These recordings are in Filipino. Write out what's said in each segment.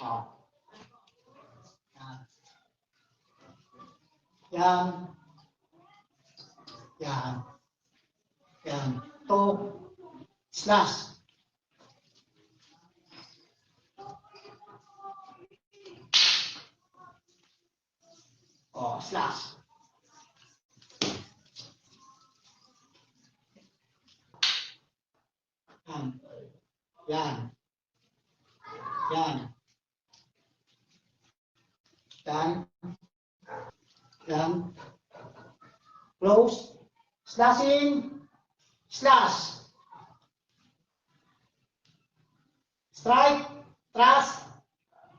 Oh. Yan. Yan. Yan. To. Slash. Oh, slash. Yan. Yan. Yan. Yan. Yan. Close. Slashing. Slash. Strike. Thrust.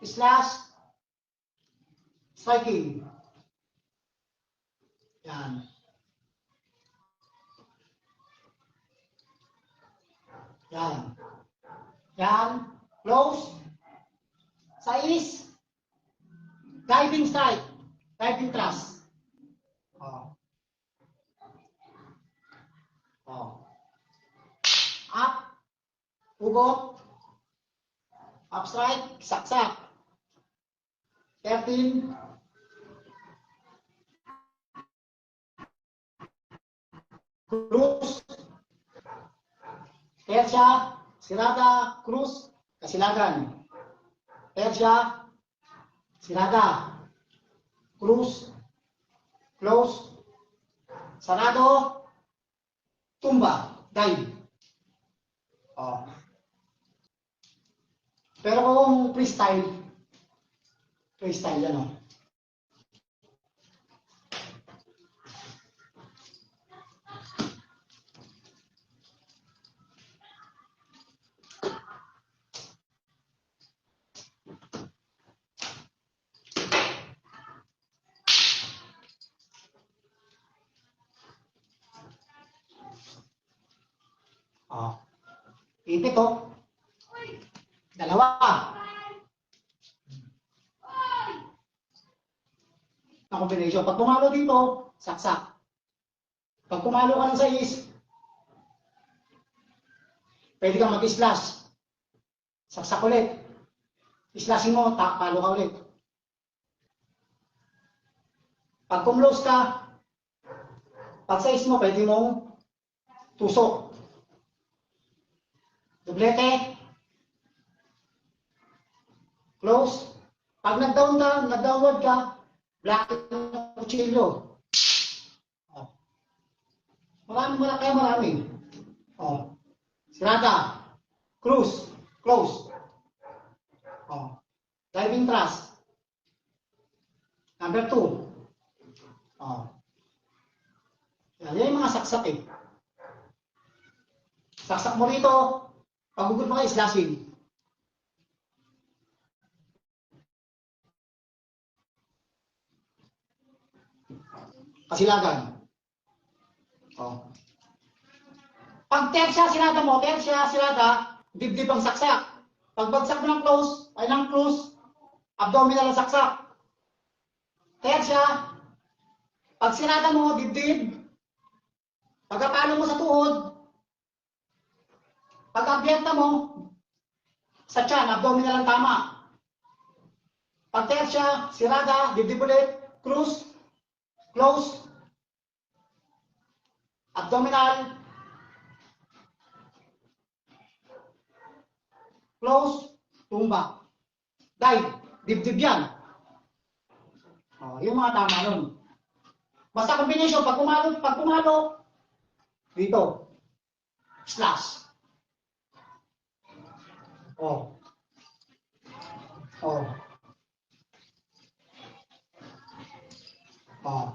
Slash. Striking. Yan. Yan. Yan. Close. Sais. Diving strike. Diving thrust. Oh. Oh. Up. Ugot. Up strike. Saksak. 13. Cruz. Persia. Sirada. Cruz. Kasilagan. Persia. Sirada. Cruz. Close. Sarado. Tumba. Dive. Oh. Pero kung freestyle yan o. Oh. Ipit o. Dalawa. Na combination. Pag pumalo dito, saksak. Pag pumalo ka ng sais, pwede kang mag-slash. Saksak ulit. Slashing mo, palo ka ulit. Pag kumlose ka, pag sais mo, pwede mong tusok. Dublete. Close. Pag nag-downward ka, black kutsilyo. Oh. Marami. Oh. Sirada. Cruz. Close. Oh. Diving thrust. Number 2. Oh. Yan yung mga saksak eh. Saksak mo rito. Pag-ugod mo kayo, slashing. Kasilagan. Oh. Pag tersia, sirada mo, sirada, dibdib ang saksak. Pag bagsak mo ng close, abdominal ang saksak. Tersia, pag sirada mo, dibdib. Pagkapalo mo sa tuhod, pag abyenta mo, sa tiyan, abdominal ang tama. Pag tersia, sirada, dibdib ulit, close, abdominal, close, tumba. Dive, dibdib yan. Oh, yung mga tama nun. Basta combination, pag pumalo, dito, slash. Oh. Oh. Oh.